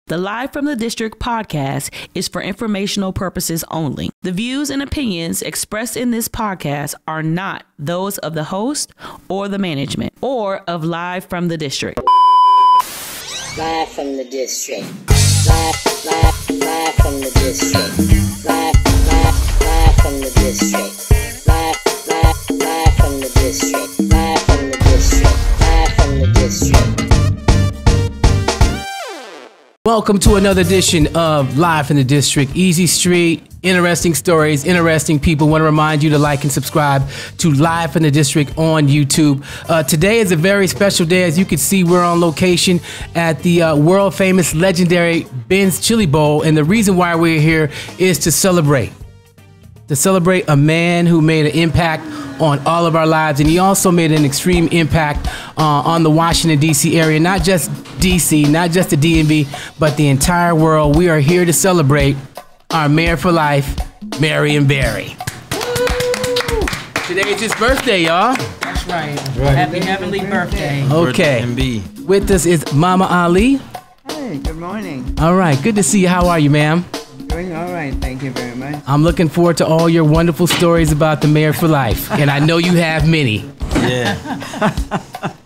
The Live from the District podcast is for informational purposes only. The views and opinions expressed in this podcast are not those of the host or the management or of Live from the District. Live from the District. Live from the District. Live from the District. Live from the District. Live from the District. Live from the District. Welcome to another edition of Live from the District. Easy Street, interesting stories, interesting people. Want to remind you to like and subscribe to Live from the District on YouTube. Today is a very special day. As you can see, we're on location at the world famous legendary Ben's Chili Bowl. And the reason why we're here is to celebrate a man who made an impact on all of our lives. And he also made an extreme impact on the Washington, D.C. area. Not just D.C., not just the DMV, but the entire world. We are here to celebrate our Mayor for Life, Marion Barry. Today is his birthday, y'all. That's right. Happy heavenly birthday. Okay. With us is Mama Ali. Hey, good morning. All right. Good to see you. How are you, ma'am? Doing all right. Thank you very much. I'm looking forward to all your wonderful stories about the Mayor for Life. And I know you have many. Yeah.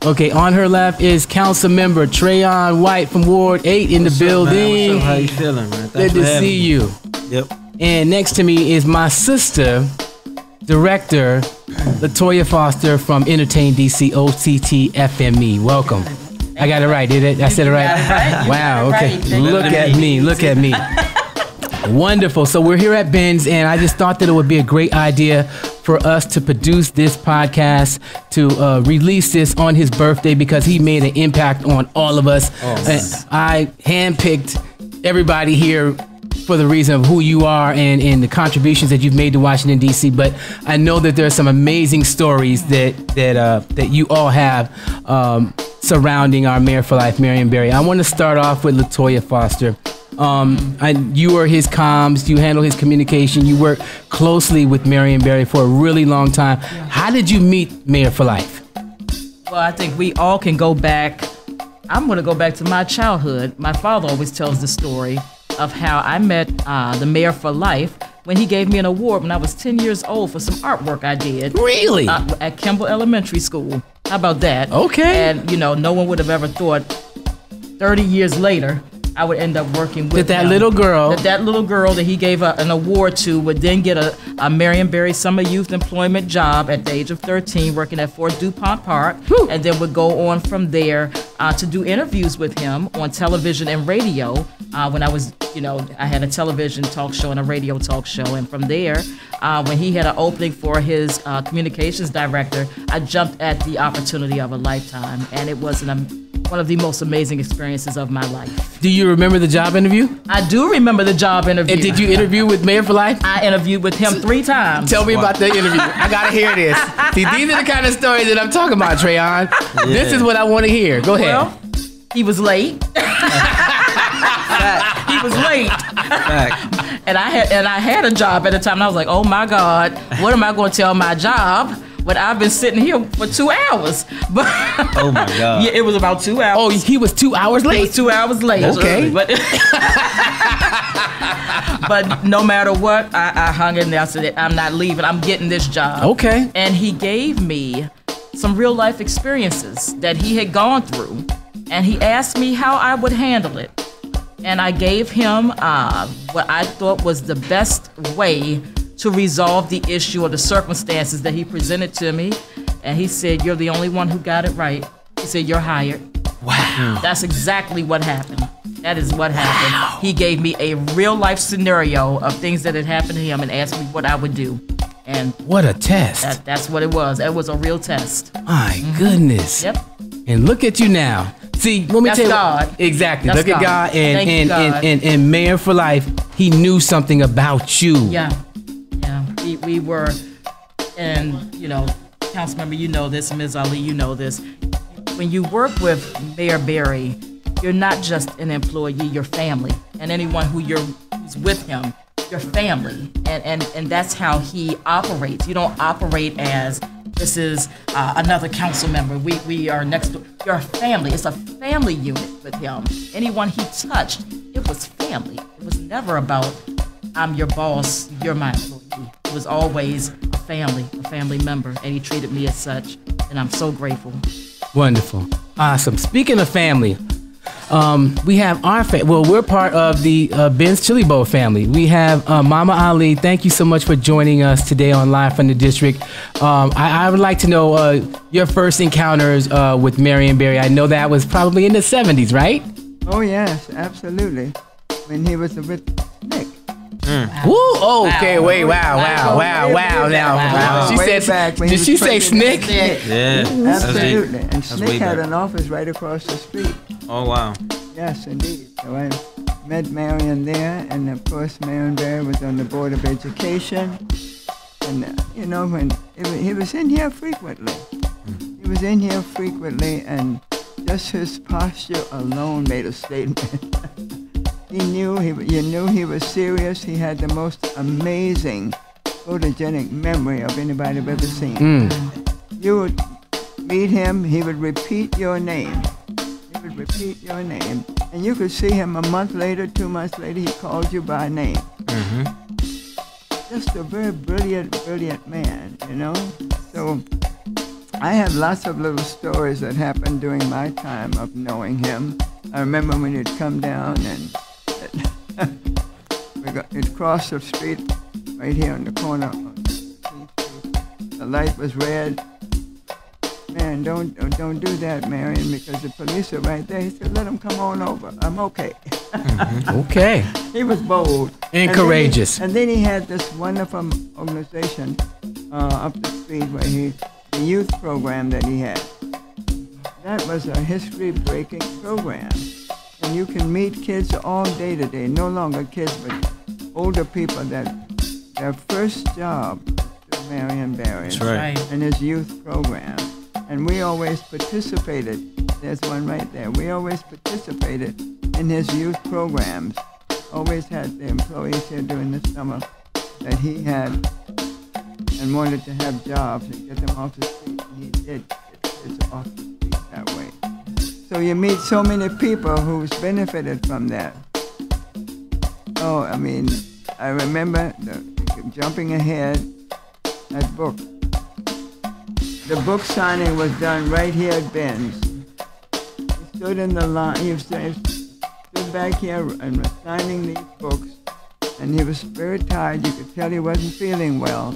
Okay, on her left is Council Member Trayon White from Ward 8 in the building. What's up, how you feeling, man? Good to see you. Yep. And next to me is my sister, Director Latoya Foster from Entertain DC OCTFME. Welcome. I got it right, did it? I said it right? Wow, okay. Look at me, look at me. Wonderful. So we're here at Ben's, and I just thought that it would be a great idea for us to produce this podcast, to release this on his birthday, because he made an impact on all of us. Oh. I handpicked everybody here for the reason of who you are and the contributions that you've made to Washington, D.C. But I know that there are some amazing stories that you all have surrounding our Mayor for Life, Marion Barry. I want to start off with Latoya Foster. You are his comms, you handle his communication, you work closely with Marion Barry for a really long time. Yeah. How did you meet Mayor for Life? Well, I think we all can go back. I'm going to go back to my childhood. My father always tells the story of how I met the Mayor for Life when he gave me an award when I was 10 years old for some artwork I did. Really? At Kimball Elementary School. How about that? Okay. And, you know, no one would have ever thought 30 years later I would end up working with that little girl. That little girl that he gave an award to would then get a Marion Barry Summer Youth Employment job at the age of 13, working at Fort DuPont Park. Whew. And then would go on from there to do interviews with him on television and radio. When I was, I had a television talk show and a radio talk show. And from there, when he had an opening for his communications director, I jumped at the opportunity of a lifetime. And it was one of the most amazing experiences of my life. Do you remember the job interview? I do remember the job interview. And did you interview with Mayor for Life? I interviewed with him 3 times. Tell me about the interview. I gotta hear this. See, these are the kind of stories that I'm talking about, Trayon. Yeah. This is what I want to hear. Go ahead. Well, he was late. He was late. And I had a job at the time. And I was like, oh my God, what am I going to tell my job? But I've been sitting here for 2 hours. But oh my God. Yeah, it was about 2 hours. Oh, he was 2 hours late? He was 2 hours late. Okay. But no matter what, I hung in there. I said, I'm not leaving. I'm getting this job. Okay. And he gave me some real life experiences that he had gone through. And he asked me how I would handle it. And I gave him what I thought was the best way to resolve the issue or the circumstances that he presented to me. And he said, you're the only one who got it right. He said, you're hired. Wow. That's exactly what happened. That is what happened. Wow. He gave me a real life scenario of things that had happened to him and asked me what I would do. And what a test. That's what it was. It was a real test. My goodness. Yep. And look at you now. See, let me That's tell you. God. Exactly. That's look at God and Mayor for Life. He knew something about you. Yeah. We were, and Councilmember, you know this, Ms. Ali, you know this. When you work with Mayor Barry, you're not just an employee, you're family. And anyone who's with him, you're family. And that's how he operates. You don't operate as this is another council member. We are next door. You're a family. It's a family unit with him. Anyone he touched, it was family. It was never about, I'm your boss, you're my employee. It was always a family member, and he treated me as such, and I'm so grateful. Wonderful. Awesome. Speaking of family, we have our we're part of the Ben's Chili Bowl family. We have Mama Ali. Thank you so much for joining us today on Live from the District. I would like to know your first encounters with Marion Barry. I know that was probably in the 70s, right? Oh, yes, absolutely. When he was with Nick. Woo! Oh, okay. Wait. Wow. Now, she Way said. back when Did he she was say president. Snick? Yeah. Absolutely. And That's way Snick had back. an office right across the street. Oh, wow. Yes, indeed. So I met Marion there, and of course, Marion Barry was on the Board of Education. And, you know, when he was in here frequently. He was in here frequently, and just his posture alone made a statement. You knew he was serious. He had the most amazing photogenic memory of anybody I've ever seen. You would meet him, he would repeat your name. And you could see him a month later, 2 months later, he called you by name. Just a very brilliant man, you know? So I have lots of little stories that happened during my time of knowing him. I remember when he'd come down and we'd cross the street right here on the corner. The light was red. Man, don't do that, Marion, because the police are right there. He said, let them come on over. I'm okay. Okay. He was bold. And courageous. And then he had this wonderful organization up the street where the youth program that he had. That was a history-breaking program. And you can meet kids all day today, no longer kids, but older people that their first job was to Marion Barry. That's right. And his youth program. And we always participated. There's one right there. We always participated in his youth programs. Always had the employees here during the summer that he had and wanted to have jobs and get them off the street. And he did get kids off the street that way. So you meet so many people who's benefited from that. Oh, I mean, I remember jumping ahead, that book. The book signing was done right here at Ben's. He stood in the line, he stood back here and was signing these books, and he was very tired. You could tell he wasn't feeling well.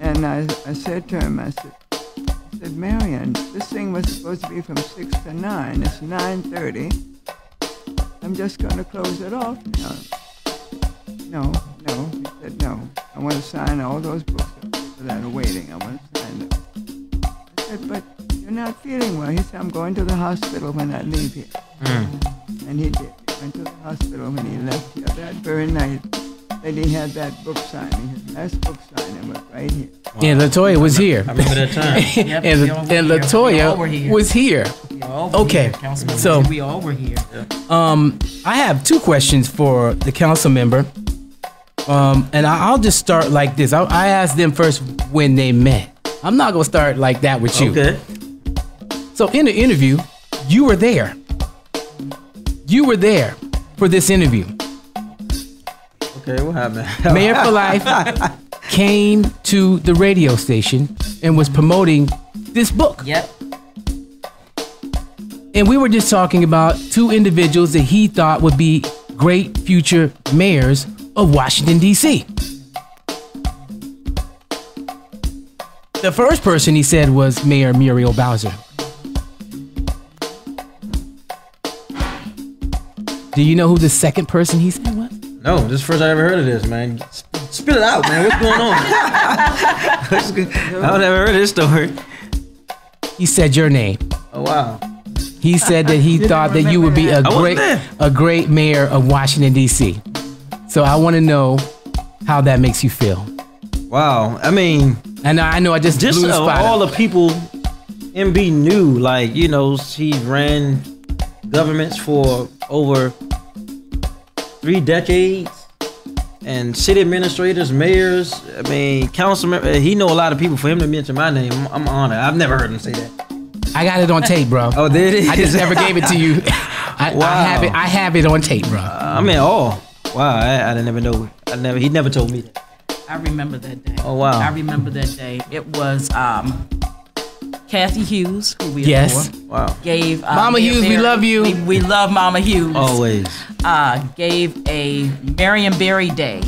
And I said to him, I said, Marion, this thing was supposed to be from 6 to 9. It's 9:30. I'm just going to close it off now. No. He said, no. I want to sign all those books of people that are waiting. I want to sign them. I said, but you're not feeling well. He said, I'm going to the hospital when I leave here. And he did. He went to the hospital when he left here that very night that he had that book signing. His last book signing was right here. Wow. And Latoya was here. I remember that time. Yep, and Latoya was here. Okay, so we all were here. I have two questions for the council member, and I'll just start like this. I asked them first when they met. I'm not gonna start like that with you. Okay. So in the interview, you were there. You were there for this interview. Okay, what happened? Mayor for Life came to the radio station and was promoting this book. Yep. And we were just talking about two individuals that he thought would be great future mayors of Washington, D.C. The first person he said was Mayor Muriel Bowser. Do you know who the second person he said was? No, this is the first I ever heard of this, man. Spit it out, man. What's going on? I've never heard of this story. He said your name. Oh, wow. He said that he thought that you would be a great mayor of Washington, D.C. So I want to know how that makes you feel. Wow. I mean, And I know I just blew the spot all up. the people MB knew, like, you know, he ran governments for over 3 decades, and city administrators, mayors, I mean, councilmen. He know a lot of people. For him to mention my name, I'm honored. I've never heard him say that. I got it on tape, bro. Oh, did it? I just never gave it to you. I have it on tape, bro. I mean, wow, I didn't never know. He never told me that. I remember that day. Oh, wow. I remember that day. It was Kathy Hughes, who we Yes. adore. Wow. Gave Mama Hughes, we love you. We love Mama Hughes. Always. Gave a Marion Barry Day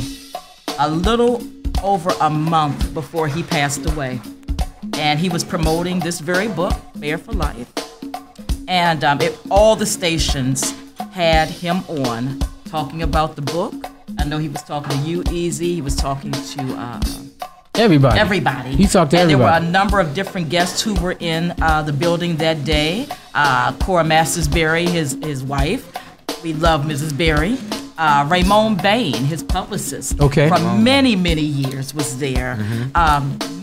a little over a month before he passed away. And he was promoting this very book, Mayor for Life. And all the stations had him on talking about the book. I know he was talking to you, Easy. He was talking to Everybody. He talked to everybody. And there were a number of different guests who were in the building that day. Cora Masters Barry, his wife. We love Mrs. Barry. Raymond Bain, his publicist, for many, many years was there.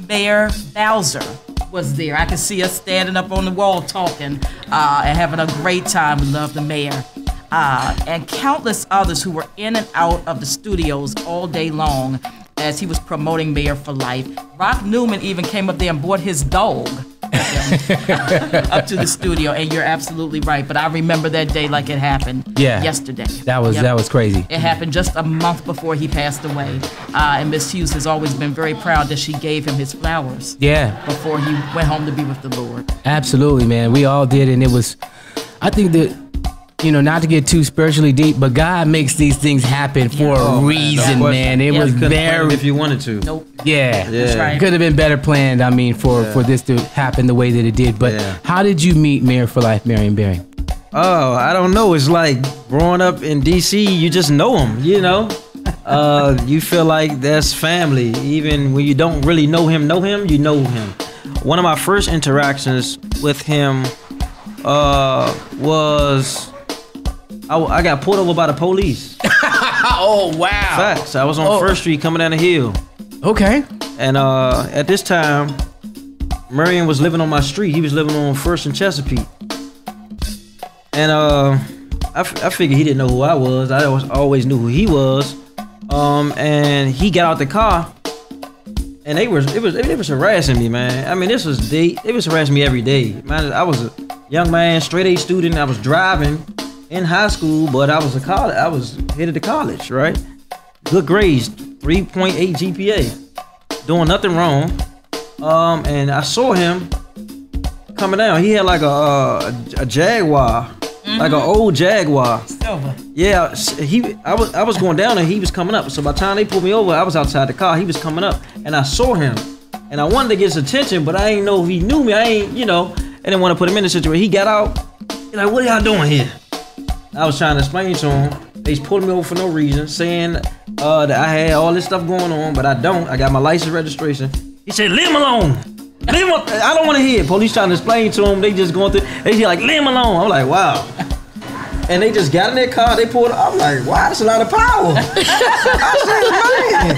Mayor Bowser was there. I could see us standing up on the wall talking and having a great time. We love the mayor. And countless others who were in and out of the studios all day long as he was promoting Mayor for Life. Rock Newman even came up there and brought his dog up to the studio. And you're absolutely right. But I remember that day like it happened yesterday. That was crazy. It happened just a month before he passed away. And Miss Hughes has always been very proud that she gave him his flowers. Before he went home to be with the Lord. Absolutely, man. We all did, and it was. I think that. Not to get too spiritually deep, but God makes these things happen for a reason, man. It was very. If you wanted to. Nope. Yeah. That's right. Could have been better planned. I mean, for this to happen the way that it did. But how did you meet Mayor for Life, Marion Barry? Oh, I don't know. It's like growing up in DC. You just know him. You feel like that's family, even when you don't really know him. You know him. One of my first interactions with him was. I got pulled over by the police. Oh, wow. Facts. I was on First Street coming down the hill. Okay. And at this time, Marion was living on my street. He was living on First and Chesapeake. And I figured he didn't know who I was. I always knew who he was. And he got out the car. And they was harassing me, man. I mean, it was harassing me every day. Man, I was a young man, straight A student. I was driving in high school, but I was headed to college, right? Good grades, 3.8 GPA, doing nothing wrong. And I saw him coming down. He had like a Jaguar, like an old Jaguar. Silver. Yeah, I was going down and he was coming up. So by the time they pulled me over, I was outside the car. He was coming up, and I saw him, and I wanted to get his attention, but I didn't know if he knew me. I didn't want to put him in the situation. He got out. He's like, "What are y'all doing here?" I was trying to explain to him. They pulled me over for no reason, saying that I had all this stuff going on, but I don't. I got my license registration. He said, "Leave him alone. Leave him. I don't want to hear it." Police trying to explain to him. They just going through. They just like, "Leave him alone." I'm like, wow. And they just got in their car. They pulled. I'm like, wow, that's a lot of power. I said, man.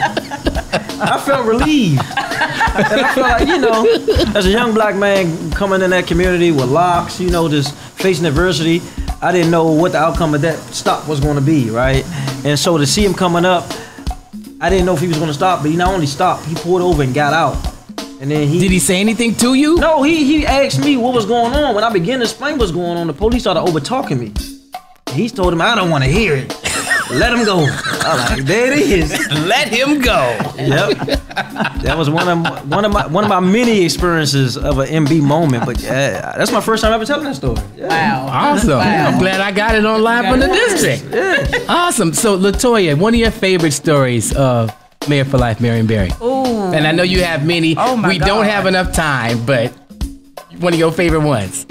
I felt relieved. And I felt like, as a young black man coming in that community with locks, just facing adversity. I didn't know what the outcome of that stop was going to be, right? And so to see him coming up, I didn't know if he was going to stop, but he not only stopped, he pulled over and got out. And then Did he say anything to you? No, he asked me what was going on. When I began to explain what's going on, the police started over-talking me. He told him, "I don't want to hear it. Let him go." I'm like, there it is. Let him go. Yep. That was one of my many experiences of an MB moment. But that's my first time ever telling that story. Yeah. Wow. Awesome. Wow. I'm glad I got it on live from the district. Yeah. Awesome. So Latoya, one of your favorite stories of Mayor for Life, Marion Barry. Ooh. And I know you have many. Oh my we God. don't have enough time, but one of your favorite ones.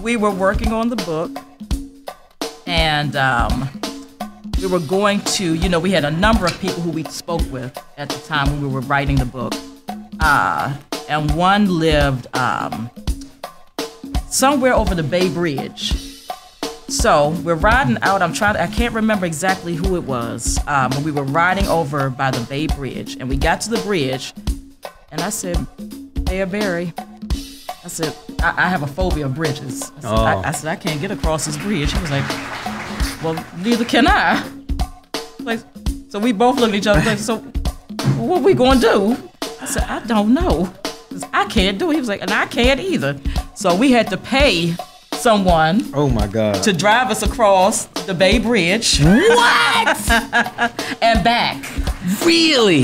We were working on the book, and we were going to, we had a number of people who we spoke with at the time when we were writing the book. And one lived somewhere over the Bay Bridge. So we're riding out. I can't remember exactly who it was, but we were riding over by the Bay Bridge, and we got to the bridge, and I said, "Mayor Barry," I said, I have a phobia of bridges. I said, I can't get across this bridge. He was like, "Well, neither can I." Like, so we both looked at each other like, "So what we gonna do?" I said, "I don't know. 'Cause I can't do it." He was like, "And I can't either." So we had to pay someone Oh my God. to drive us across the Bay Bridge. What? And back. Really?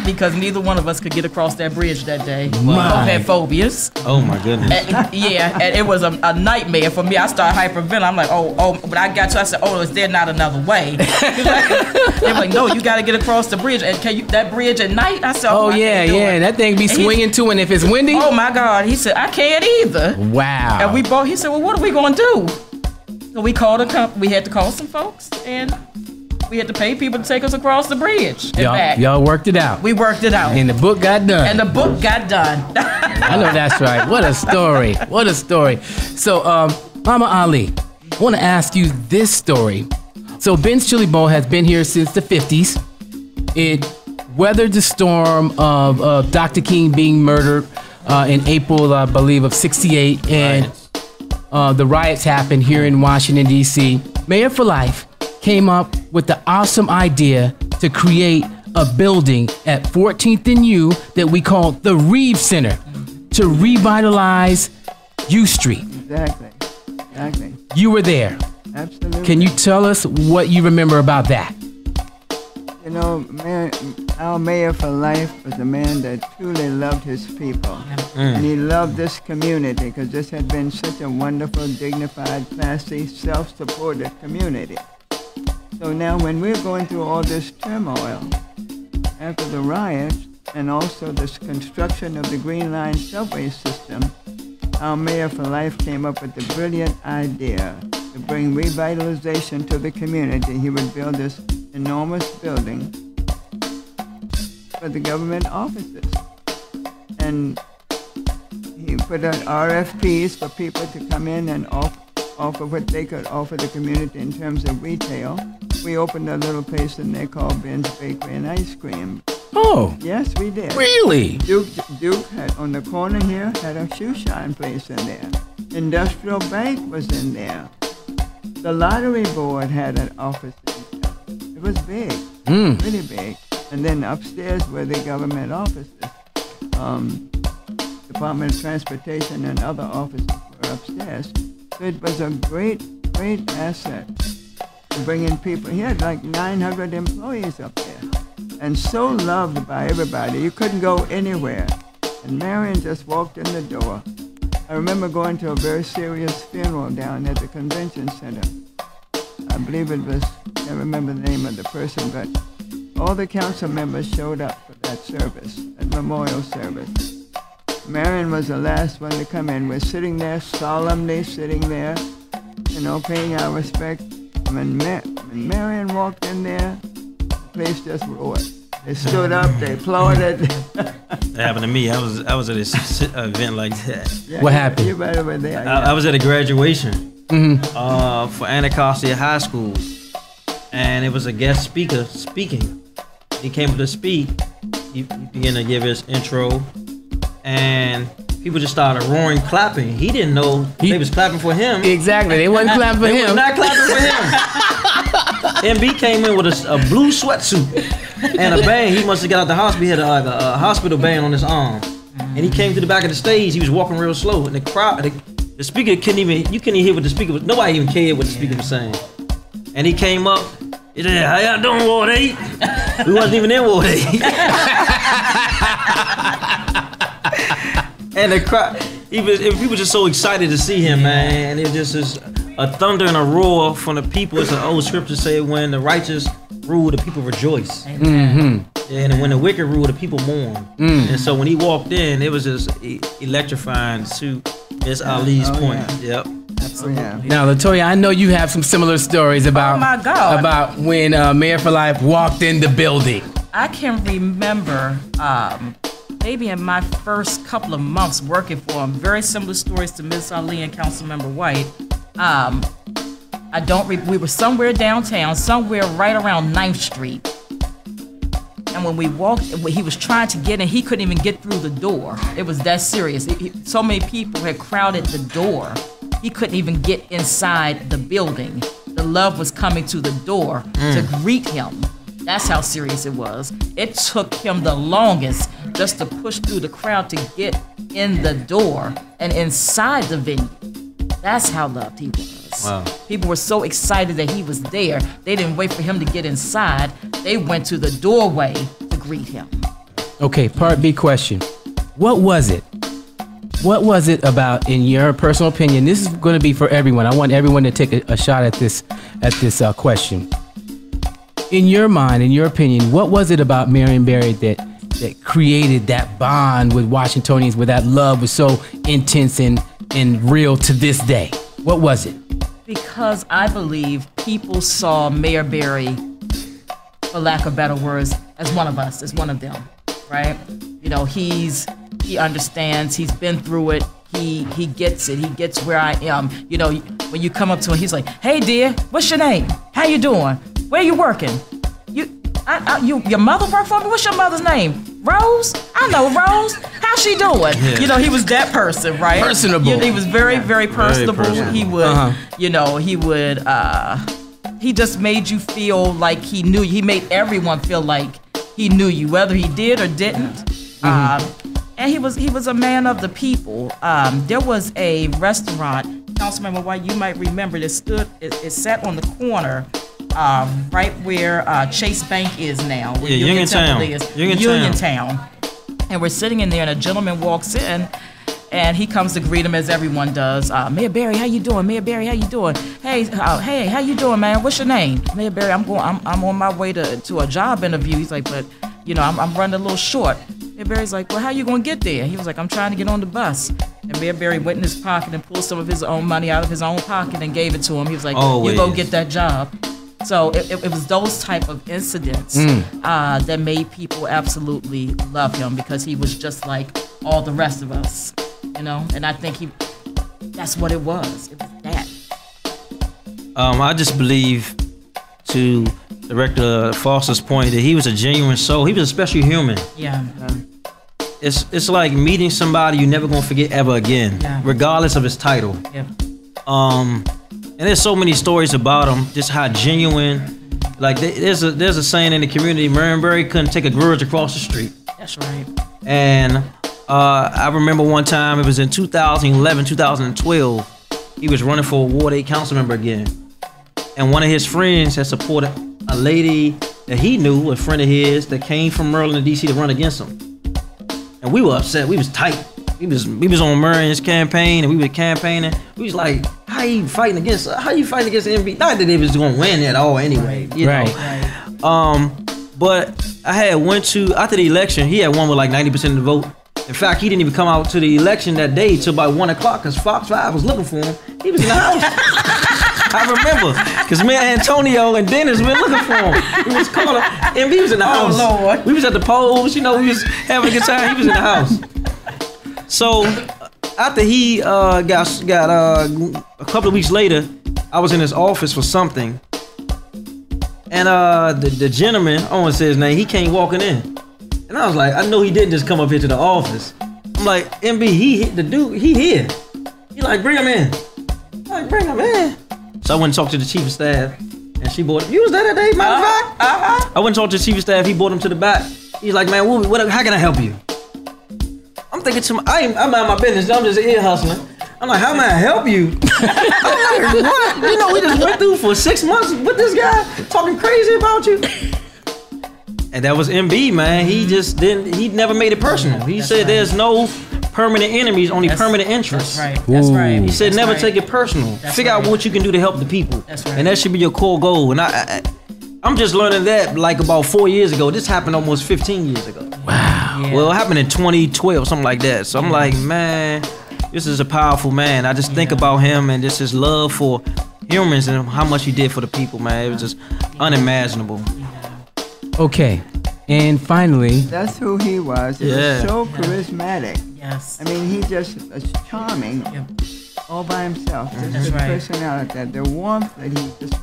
Because neither one of us could get across that bridge that day. We My. both had phobias. Oh my goodness. And it was a nightmare for me. I started hyperventilating. I'm like, oh, but I got to, I said, oh, is there not another way? They were like, no, you got to get across the bridge. And can you, that bridge at night? I said, Oh I yeah, can't do yeah. it. That thing be And he- swinging too, and if it's windy. Oh my God. He said, I can't either. Wow. And we both, he said, well, what are we going to do? So we called we had to call some folks, and we had to pay people to take us across the bridge and back. Y'all worked it out. We worked it out. And the book got done. And the book got done. I know that's right. What a story. What a story. So, Mama Ali, I want to ask you this story. So, Ben's Chili Bowl has been here since the 50s. It weathered the storm of Dr. King being murdered in April, I believe, of '68. And the riots happened here in Washington, D.C. Mayor for Life came up with the awesome idea to create a building at 14th and U that we call the Reeves Center to revitalize U Street. Exactly. Exactly. You were there. Absolutely. Can you tell us what you remember about that? You know, our mayor for life was a man that truly loved his people. And he loved this community because this had been such a wonderful, dignified, classy, self-supported community. So now when we're going through all this turmoil after the riots and also this construction of the Green Line subway system, our mayor for life came up with the brilliant idea to bring revitalization to the community. He would build this enormous building for the government offices. And he put out RFPs for people to come in and offer what they could offer the community in terms of retail. We opened a little place in there called Ben's Bakery and Ice Cream. Oh, Yes, we did. really? Duke had, on the corner here, had a shoe shine place in there. Industrial Bank was in there. The Lottery Board had an office in there. It was big, really big. And then upstairs were the government offices. Department of Transportation and other offices were upstairs. So it was a great, great asset to bring in people. He had like 900 employees up there. And so loved by everybody. You couldn't go anywhere. And Marion just walked in the door. I remember going to a very serious funeral down at the convention center. I believe it was, I can't remember the name of the person, but all the council members showed up for that service, that memorial service. Marion was the last one to come in. We're sitting there, solemnly sitting there, you know, paying our respect. When Marion walked in there, the place just roared. They stood up, they applauded. That happened to me. I was at this event like that. Yeah, What happened? You better were there. I was at a graduation for Anacostia High School, and it was a guest speaker speaking. He came up to speak. He began to give his intro, and people just started roaring, clapping. He didn't know they was clapping for him. Exactly. They wasn't clapping for They was him. not clapping for him. MB came in with a blue sweatsuit and a band. He must have got out the hospital. He had a hospital band on his arm. And he came to the back of the stage. He was walking real slow. And the crowd, the speaker you couldn't even hear what the speaker was. Nobody even cared what the speaker was saying. And he came up. He said, "How y'all doing, Ward 8?" We wasn't even in Ward 8. And the crowd, we were just so excited to see him, man. And it just is a thunder and a roar from the people. As the old scripture say, when the righteous rule, the people rejoice. Mm-hmm. And when the wicked rule, the people mourn. And so when he walked in, it was just electrifying to Miss Ali's point. Yeah. Yep. Oh, yeah. Now, Latoya, I know you have some similar stories about Oh, my God. about when Mayor for Life walked in the building. I can remember maybe in my first couple of months working for him, very similar stories to Ms. Ali and Councilmember White. We were somewhere downtown, somewhere right around 9th Street. And when we walked, he was trying to get in, he couldn't even get through the door. It was that serious. So many people had crowded the door. He couldn't even get inside the building. The love was coming to the door to greet him. That's how serious it was. It took him the longest just to push through the crowd to get in the door and inside the venue. That's how loved he was. Wow. People were so excited that he was there. They didn't wait for him to get inside. They went to the doorway to greet him. Okay, part B question. What was it? What was it about, in your personal opinion? This is going to be for everyone. I want everyone to take a shot at this question. In your mind, in your opinion, what was it about Marion Barry that created that bond with Washingtonians, where that love was so intense and real to this day? What was it? Because I believe people saw Mayor Barry, for lack of better words, as one of us, as one of them, right? You know, he understands, he's been through it, he gets it, he gets where I am. You know, when you come up to him, he's like, hey dear, what's your name? How you doing? Where you working? Your mother work for me? What's your mother's name? Rose? I know Rose. How's she doing? Yeah. You know, he was that person, right? Personable. He was very, very personable. personable. He would, he just made you feel like he knew you. He made everyone feel like he knew you, whether he did or didn't. And he was a man of the people. There was a restaurant, Councilmember White, you might remember, it sat on the corner right where Chase Bank is now. Where Uniontown. Uniontown. And we're sitting in there, and a gentleman walks in, and he comes to greet him as everyone does. Mayor Barry, how you doing? Mayor Barry, how you doing? Hey, how you doing, man? What's your name? Mayor Barry, I'm on my way to a job interview. He's like, but you know, I'm running a little short. Mayor Barry's like, well, how you gonna get there? He was like, I'm trying to get on the bus. And Mayor Barry went in his pocket and pulled some of his own money out of his own pocket and gave it to him. He was like, you go get that job. So it was those type of incidents that made people absolutely love him, because he was just like all the rest of us, you know? And I think that's what it was. It was that. I just believe, to Director Foster's point, that he was a genuine soul. He was a special human. Yeah. It's like meeting somebody you're never gonna forget ever again, regardless of his title. Yeah. And there's so many stories about him, just how genuine. Like there's a saying in the community, Marion Barry couldn't take a grudge across the street. That's right. And I remember one time, it was in 2011, 2012, he was running for a Ward 8 council member again. And one of his friends had supported a lady that he knew, a friend of his, that came from Maryland to DC to run against him. And we were upset, we was tight. We was on Marion's campaign, and we were campaigning. We was like, how you fighting against MB? Not that they was gonna win at all anyway, you know. But I had went to, after the election, he had won with like 90% of the vote. In fact, he didn't even come out to the election that day till about 1 o'clock, because Fox 5 was looking for him. He was in the house. I remember, because me and Antonio and Dennis were looking for him. He was calling, and he was in the house. Oh, Lord. We was at the polls, you know, we was having a good time. He was in the house. So after he got a couple of weeks later, I was in his office for something, and the gentleman, I won't say his name, he came walking in, and I was like, I know he didn't just come up here to the office. I'm like, MB, he hit the dude, he here. He like, bring him in. I'm like, bring him in. So I went and talked to the chief of staff, and she brought him. You was there that day, matter of fact. I went and talked to the chief of staff. He brought him to the back. He's like, man, how can I help you? I'm thinking to I'm out of my business. I'm just ear hustling. I'm like, how may I help you? I'm like, what? You know, we just went through for 6 months with this guy talking crazy about you. And that was MB, man. He just he never made it personal. He said there's no permanent enemies, only permanent interests. That's right. That's right. He said never take it personal. Figure out what you can do to help the people. That's right. And that should be your core goal. And I'm just learning that like about 4 years ago. This happened almost 15 years ago. Wow. Yeah. Well, it happened in 2012, something like that. So I'm like, man, this is a powerful man. I just think about him and just his love for humans and how much he did for the people, man. It was just unimaginable. Okay. And finally, That's who he was. He was so charismatic. Yes. I mean, he just was charming all by himself. Just That's his right. personality, the warmth that he just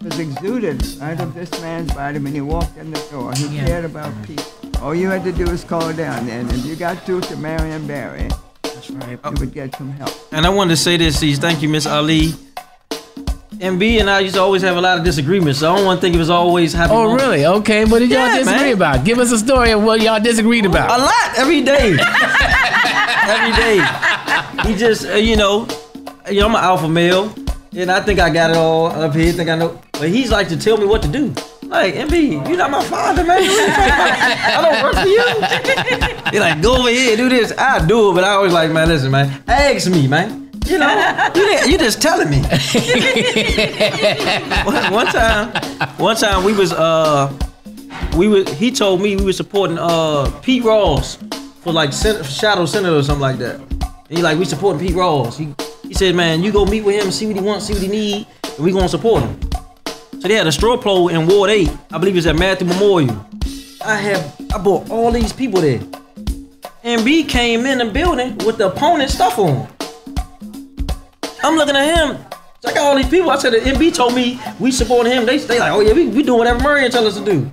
was exuded out of this man's body when he walked in the door. He cared about people. All you had to do was call down there, and if you got through to Marion Barry, That's right. you would get some help. And I wanted to say this, thank you, Miss Ali. MB and I used to always have a lot of disagreements, so I don't want to think it was always happy. oh moments. really? Okay, what did y'all Yeah, disagree man. about? Give us a story of what y'all disagreed about. A lot, every day. Every day. He just, you know, you know, I'm an alpha male, and I think I got it all up here. Think I know, but he's like to tell me what to do. Like, MB, you're not my father, man. I don't work for you. He's like, go over here, do this. I do it, but I always like, man, listen, man, ask me, man. You know, you just telling me. One time he told me we were supporting Pete Ross for like Shadow Senator or something like that. And he like, we supporting Pete Ross. He said, man, you go meet with him, see what he wants, see what he need, and we gonna support him. So they had a straw poll in Ward 8. I believe it's at Matthew Memorial. I brought all these people there. MB came in the building with the opponent stuff on. I'm looking at him. Check out all these people. I said, MB told me we supporting him. They like, oh yeah, we do whatever Marion tell us to do.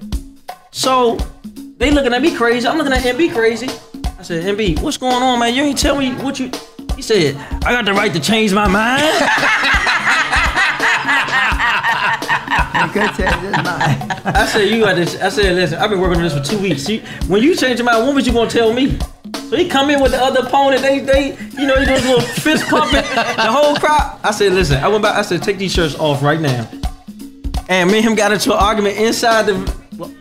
So they looking at me crazy. I'm looking at MB crazy. I said, MB, what's going on, man? You ain't tell me what you... He said, I got the right to change my mind. He could change his mind. I said, you got this. I said, listen, I've been working on this for 2 weeks. When you change your mind, when was you gonna tell me? So he come in with the other opponent. They, you know, he does a little fist pumping. The whole crowd. I said, listen, I went back. I said, take these shirts off right now. And me and him got into an argument inside the.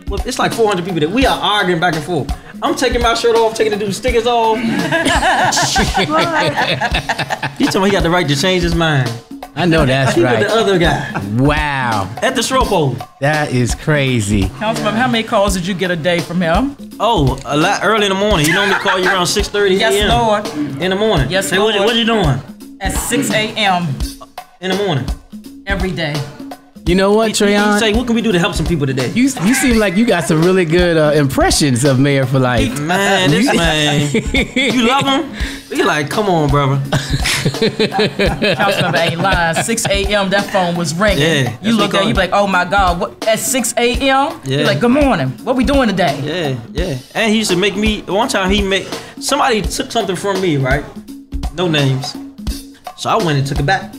Well, it's like 400 people there. We are arguing back and forth. I'm taking my shirt off, taking the dude's stickers off. He told me he got the right to change his mind. I know that's right. The other guy. Wow. At the straw poll. That is crazy. Councilman, how many calls did you get a day from him? Oh, a lot early in the morning. He normally call you around 6:30 a.m. Yes, Lord. In the morning. Yes, say, Lord. What you doing? At 6 a.m. In the morning. every day. You know what, Trayon? You say, what can we do to help some people today? You seem like you got some really good impressions of Mayor for Life. Man, this man. You love him? You like, come on, brother. Councilmember ain't lying. 6 a.m. that phone was ringing. Yeah, you look at it, you be like, oh my God, what, at 6 a.m.? Yeah. You're like, good morning. What we doing today? Yeah, yeah. And he used to make me, one time somebody took something from me, right? No names. So I went and took it back.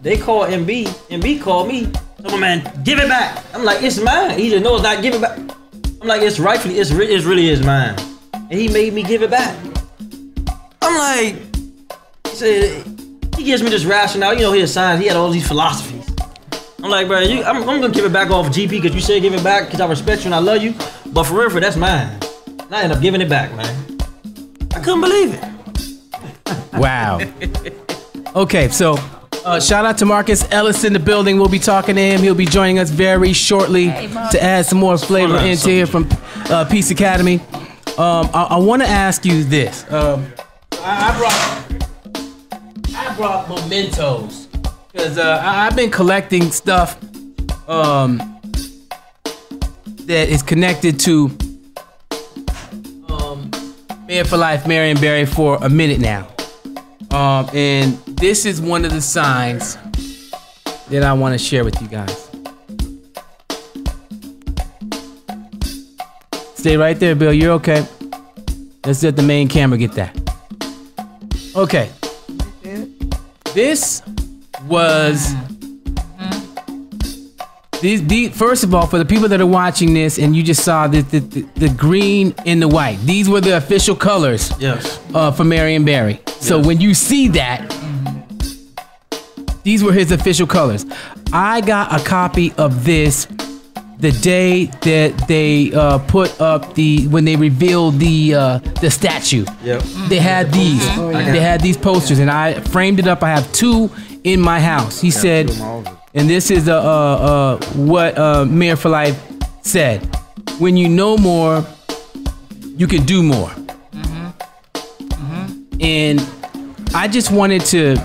They called MB. MB called me. Told me, man, give it back. I'm like, it's mine. He just knows not give it back. I'm like, it's rightfully, it really is mine. And he made me give it back. I'm like, he said, he gives me this rationale. You know, his signs, he had all these philosophies. I'm like, bro, I'm gonna give it back off of GP because you said give it back because I respect you and I love you. But for real, that's mine. And I end up giving it back, man. I couldn't believe it. Wow. Okay, so shout out to Marcus Ellis in the building. We'll be talking to him. He'll be joining us very shortly to add some more flavor into here from Peace Academy. I want to ask you this. I brought mementos because I've been collecting stuff that is connected to Mayor for Life, Marion Barry, for a minute now. And this is one of the signs that I want to share with you guys. Stay right there, Bill. You're okay. Let's let the main camera get that. Okay. This was first of all, for the people that are watching this and you just saw the green and the white, these were the official colors for Marion Barry. So when you see that, these were his official colors. I got a copy of this the day that they put up when they revealed the statue. Yep. They had these. They had these posters, and I framed it up. I have 2 in my house. He said, and this is what Mayor for Life said: when you know more, you can do more. And I just wanted to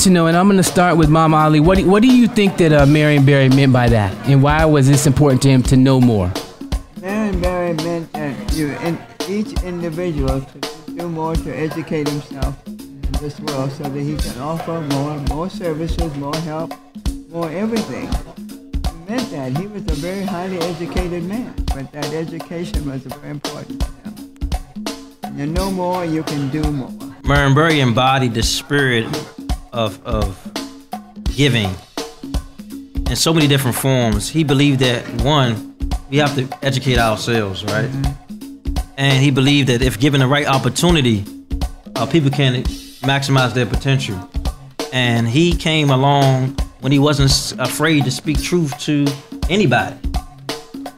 know, and I'm going to start with Mama Ali. What do you think that Marion Barry meant by that, and why was this important to him to know more? Marion Barry meant that each individual should do more to educate himself in this world so that he can offer more services, more help, more everything. He meant that. He was a very highly educated man, but that education was very important to him. You know more, you can do more. Marion Barry embodied the spirit of giving in so many different forms. He believed that, one, we have to educate ourselves, right? And he believed that if given the right opportunity, people can maximize their potential. And he came along when he wasn't afraid to speak truth to anybody.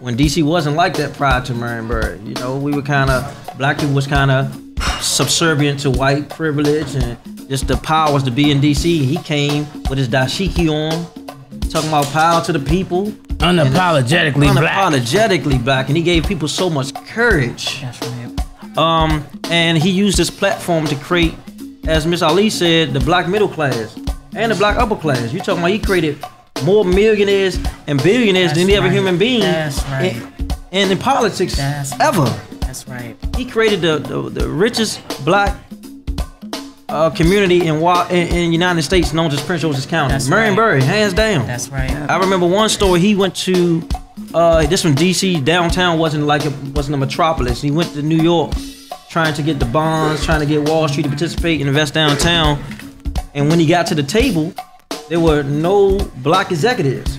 When DC wasn't like that prior to Marion Barry, you know, we were black people was kind of subservient to white privilege and just the powers to be in DC. He came with his dashiki on, talking about power to the people. Unapologetically black. Unapologetically black, and he gave people so much courage. That's right. And he used this platform to create, as Miss Ali said, the black middle class and the black upper class. You talking about he created more millionaires and billionaires than any other human being in politics ever. That's right. He created the richest black community in United States, known as Prince George's County. Marion Barry, hands down. That's right. I remember one story. He went to this from DC. Downtown wasn't a metropolis. He went to New York, trying to get the bonds, trying to get Wall Street to participate and invest downtown. And when he got to the table, there were no black executives.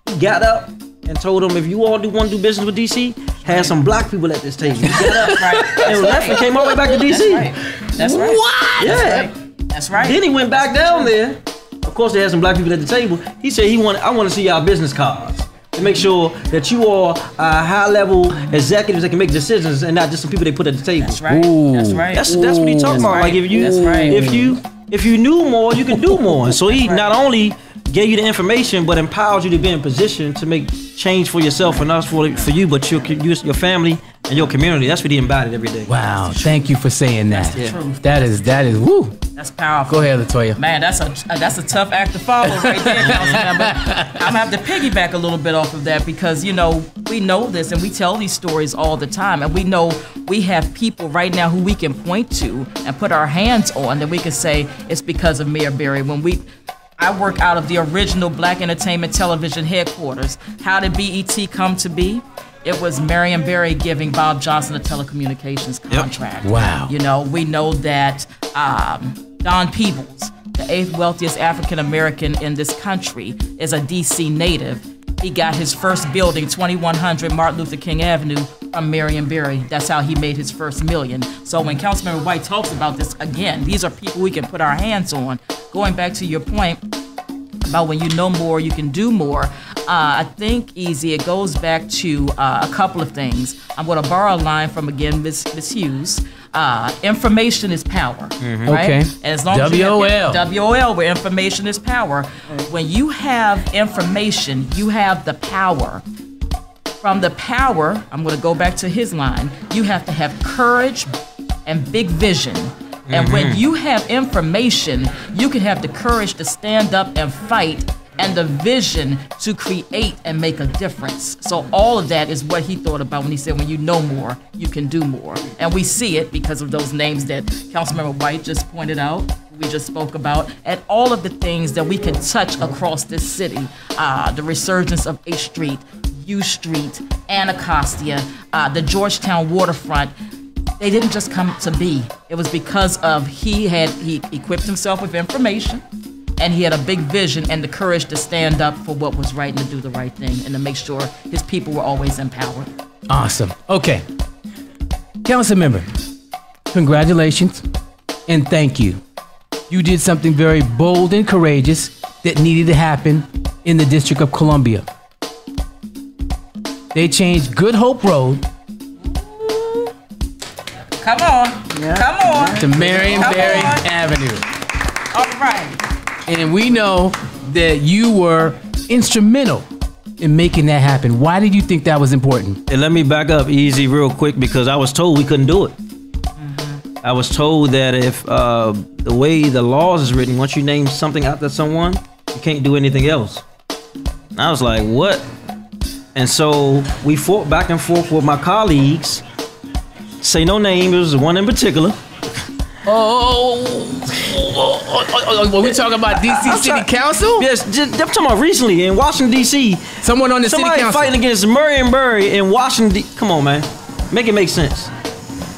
He got up and told them, if you all want to do business with DC, have some black people at this table. He got up and left and came all the way back to DC. That's right. What? Yeah. That's right. Then he went back down there. Of course, they had some black people at the table. He said, I want to see y'all business cards to make sure that you all are high-level executives that can make decisions and not just some people they put at the table. That's right. Ooh. That's right. That's what he talking about. Right. Like if you knew more, you can do more. And so he not only gave you the information, but empowered you to be in position to make change for yourself and not for you, but your family and your community. That's what he embodied every day. Wow, thank you for saying that. That's the truth. That is woo. That's powerful. Go ahead, Latoya. Man, that's a tough act to follow right there, Councilmember. I'm gonna have to piggyback a little bit off of that because, you know, we know this and we tell these stories all the time, and we know we have people right now who we can point to and put our hands on that we can say it's because of Mayor Barry. I work out of the original Black Entertainment Television headquarters. How did BET come to be? It was Marion Barry giving Bob Johnson a telecommunications contract. Yep. Wow. You know, we know that Don Peebles, the 8th wealthiest African American in this country, is a DC native. He got his first building, 2100 Martin Luther King Avenue, from Marion Barry. That's how he made his first million. So when Councilmember White talks about this, again, these are people we can put our hands on. Going back to your point about when you know more, you can do more. I think, Easy, it goes back to a couple of things. I'm going to borrow a line from, again, Ms. Hughes. Information is power, right? Okay. And as long as WOL, where information is power. When you have information, you have the power. From the power, I'm going to go back to his line, you have to have courage and big vision. And when you have information, you can have the courage to stand up and fight and the vision to create and make a difference. So all of that is what he thought about when he said, when you know more, you can do more. And we see it because of those names that Councilmember White just pointed out, we just spoke about, and all of the things that we can touch across this city. The resurgence of H Street, U Street, Anacostia, the Georgetown waterfront. They didn't just come to be. It was because of he equipped himself with information, and he had a big vision and the courage to stand up for what was right and to do the right thing and to make sure his people were always empowered. Awesome. Okay. Council member, congratulations and thank you. You did something very bold and courageous that needed to happen in the District of Columbia. They changed Good Hope Road. Come on. Yeah. Come on. To Marion Barry Avenue. All right. And we know that you were instrumental in making that happen. Why did you think that was important? And let me back up, Easy, real quick, because I was told we couldn't do it. I was told that if the way the laws is written, once you name something after someone, you can't do anything else. And I was like, what? And so we fought back and forth with my colleagues. Say no name, it was one in particular. Were we talking about DC City Council? Yes, I'm talking about recently in Washington, D.C. Someone on the City Council. Somebody fighting against Marion Barry in Washington, Come on, man. Make it make sense.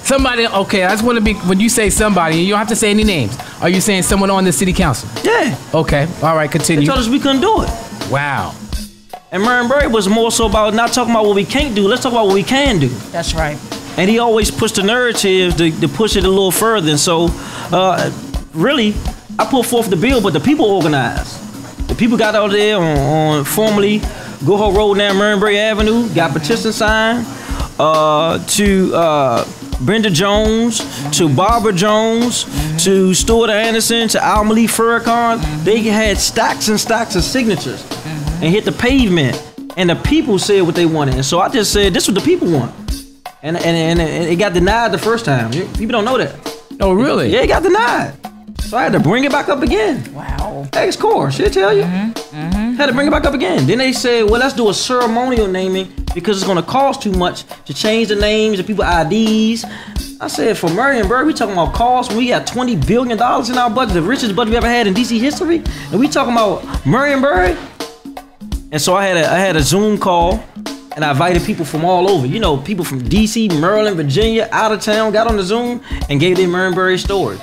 Somebody, okay, I just want to be, when you say somebody, you don't have to say any names. Are you saying someone on the City Council? Yeah. Okay, all right, continue. They told us we couldn't do it. Wow. And Marion Barry was more so about not talking about what we can't do, let's talk about what we can do. That's right. And he always pushed the narrative to push it a little further. And so really, I put forth the bill, but the people organized. The people got out there on formerly Go Road down Marion Avenue, got petition signed to Brenda Jones, to Barbara Jones, to Stuart Anderson, to Al-Malik Farrakhan. They had stacks and stacks of signatures and hit the pavement. And the people said what they wanted. And so I just said, this is what the people want. And it got denied the first time. People don't know that. Oh, really? Yeah, it got denied. So I had to bring it back up again. Wow. Ex-Corps, she'll tell you. Had to bring it back up again. Then they said, well, let's do a ceremonial naming because it's gonna cost too much to change the names of people IDs. I said, for Marion Barry, we talking about costs when we got $20 billion in our budget, the richest budget we ever had in DC history. And we talking about Marion Barry? And so I had a Zoom call and I invited people from all over. You know, people from DC, Maryland, Virginia, out of town, got on the Zoom and gave their Marion Barry story.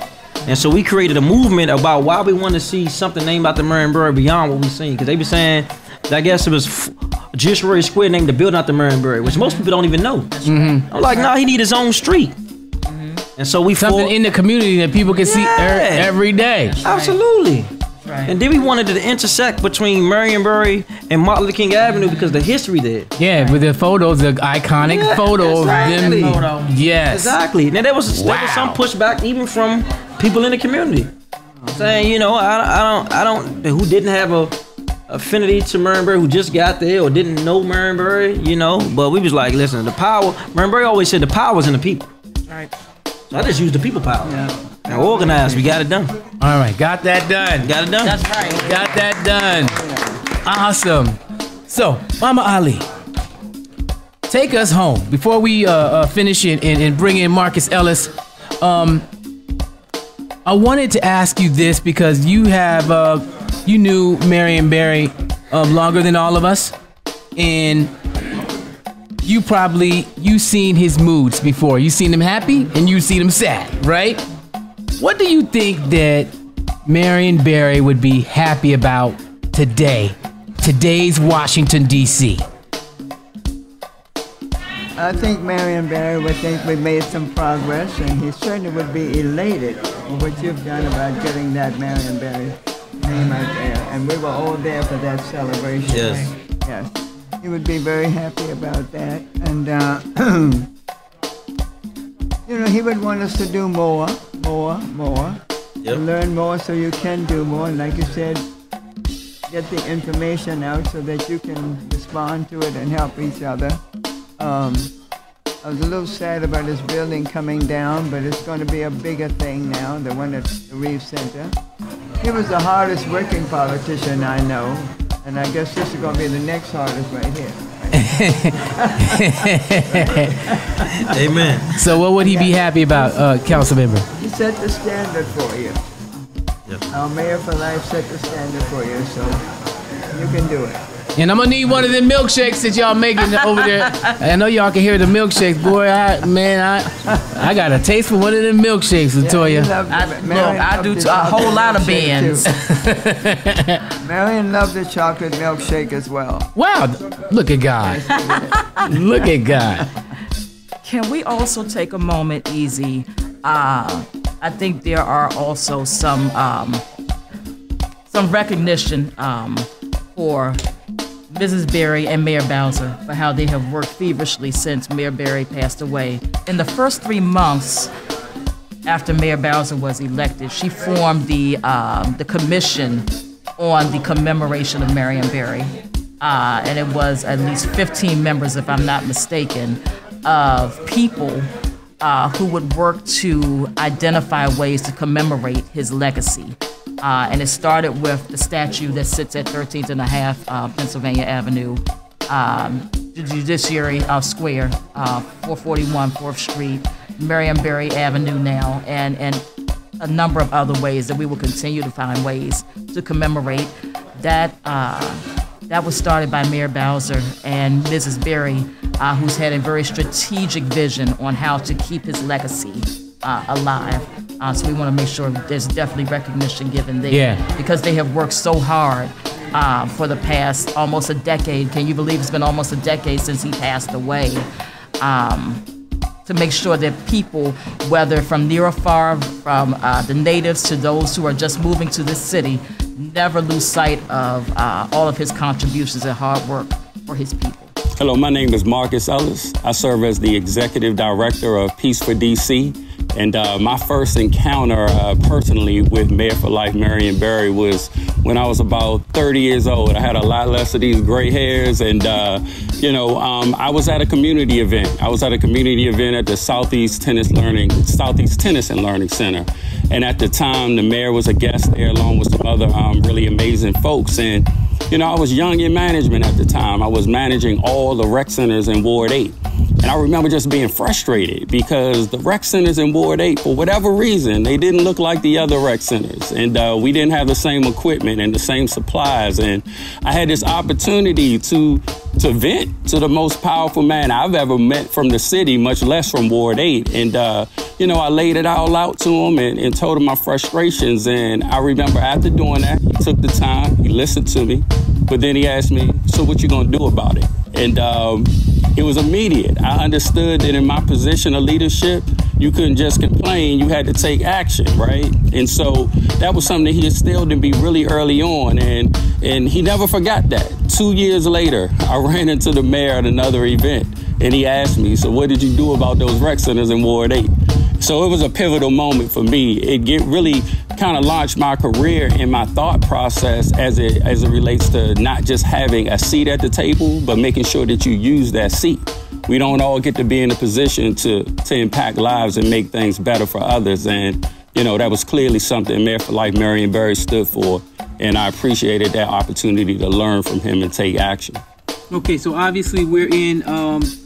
And so we created a movement about why we want to see something named after Marion Barry beyond what we seen. Because they be saying, I guess it was Judiciary Square named the building after Marion Barry, which most people don't even know. I'm like, nah, he need his own street. And so we Something in the community that people can see every day. Absolutely. Right. And then we wanted to intersect between Marion Barry and Martin Luther King Avenue because the history there. Yeah, with the photos, the iconic photo of them. Yes. Exactly. Now there was some pushback even from people in the community saying, you know, I don't who didn't have a affinity to Marion Barry, who just got there or didn't know Marion Barry, you know. But we was like, listen, the power. Marion Barry always said the power's in the people. Right. So I just used the people power. Yeah. Now organized, we got it done. All right, got that done. Got it done. That's right. Got that done. Awesome. So, Mama Ali, take us home. Before we finish it and bring in Marcus Ellis, I wanted to ask you this because you have, you knew Marion Barry longer than all of us, and you seen his moods before. You seen him happy and you seen him sad, right? What do you think that Marion Barry would be happy about today's Washington, D.C.? I think Marion Barry would think we made some progress, and he certainly would be elated with what you've done about getting that Marion Barry name out there. And we were all there for that celebration. Yes. Yes. He would be very happy about that. And, you know, he would want us to do more. Yep. Learn more so you can do more. And like you said, get the information out so that you can respond to it and help each other. I was a little sad about his building coming down, but it's going to be a bigger thing now, the one at the Reeve Center. He was the hardest working politician I know, and I guess this is going to be the next hardest right here. Amen. So what would he be happy about, council member? He set the standard for you. Yep. Our Mayor for Life set the standard for you, so you can do it. And I'm gonna need one of them milkshakes that y'all making over there. I know y'all can hear the milkshakes, boy. I got a taste for one of them milkshakes, Latoya. I do a whole lot of bands. Marion loved the chocolate milkshake as well. Wow, look at God. Look at God. Can we also take a moment, Easy? I think there are also some recognition for Mrs. Barry and Mayor Bowser for how they have worked feverishly since Mayor Barry passed away. In the first 3 months after Mayor Bowser was elected, she formed the commission on the commemoration of Marion Barry. And it was at least 15 members, if I'm not mistaken, of people who would work to identify ways to commemorate his legacy. And it started with the statue that sits at 13th and a half Pennsylvania Avenue, the Judiciary Square, 441 4th Street, Marion Barry Avenue now, and a number of other ways that we will continue to find ways to commemorate. That was started by Mayor Bowser and Mrs. Barry, who's had a very strategic vision on how to keep his legacy alive. So we want to make sure there's definitely recognition given there, because they have worked so hard for the past almost a decade. Can you believe it's been almost a decade since he passed away? To to make sure that people, whether from near or far, from the natives to those who are just moving to this city, never lose sight of all of his contributions and hard work for his people. Hello, my name is Marcus Ellis. I serve as the Executive Director of Peace for DC. And my first encounter personally with Mayor for Life Marion Barry was when I was about 30 years old. I had a lot less of these gray hairs, and I was at a community event. I was at a community event at the Southeast Tennis and Learning Center. And at the time, the mayor was a guest there along with some other really amazing folks. And I was young in management at the time. I was managing all the rec centers in Ward 8. And I remember just being frustrated because the rec centers in Ward 8, for whatever reason, they didn't look like the other rec centers. And we didn't have the same equipment and the same supplies. And I had this opportunity to vent to the most powerful man I've ever met from the city, much less from Ward 8. And, I laid it all out to him and told him my frustrations. And I remember after doing that, he took the time, he listened to me, but then he asked me, so what you gonna do about it? And it was immediate. I understood that in my position of leadership, you couldn't just complain, you had to take action, right? And so that was something that he instilled in me really early on, and he never forgot that. 2 years later, I ran into the mayor at another event, and he asked me, so what did you do about those rec centers in Ward 8? So it was a pivotal moment for me. It really kind of launched my career and my thought process as it relates to not just having a seat at the table, but making sure that you use that seat. We don't all get to be in a position to impact lives and make things better for others. And, that was clearly something Mayor for Life Marion Barry stood for. And I appreciated that opportunity to learn from him and take action. Okay, so obviously we're in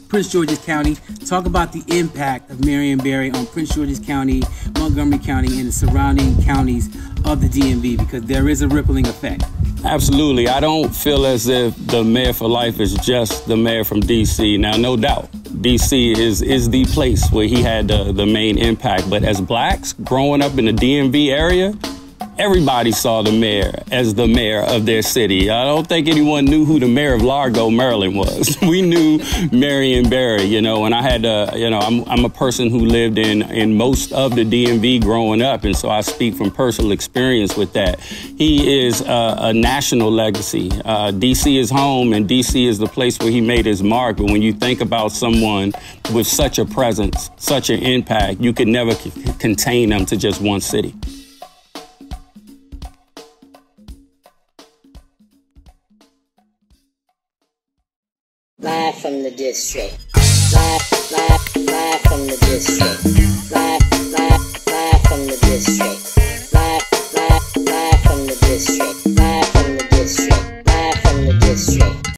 Prince George's County. Talk about the impact of Marion Barry on Prince George's County, Montgomery County, and the surrounding counties of the DMV, because there is a rippling effect. Absolutely. I don't feel as if the Mayor for Life is just the mayor from DC. Now, no doubt, DC is the place where he had the main impact. But as blacks growing up in the DMV area, everybody saw the mayor as the mayor of their city. I don't think anyone knew who the mayor of Largo, Maryland was. We knew Marion Barry, and I had I'm a person who lived in most of the DMV growing up, and so I speak from personal experience with that. He is a national legacy. DC is home, and DC is the place where he made his mark. But when you think about someone with such a presence, such an impact, you could never contain them to just one city. Live from the district. Live from the district. Live from the district. Live from the district. Live from the district. Live from the district.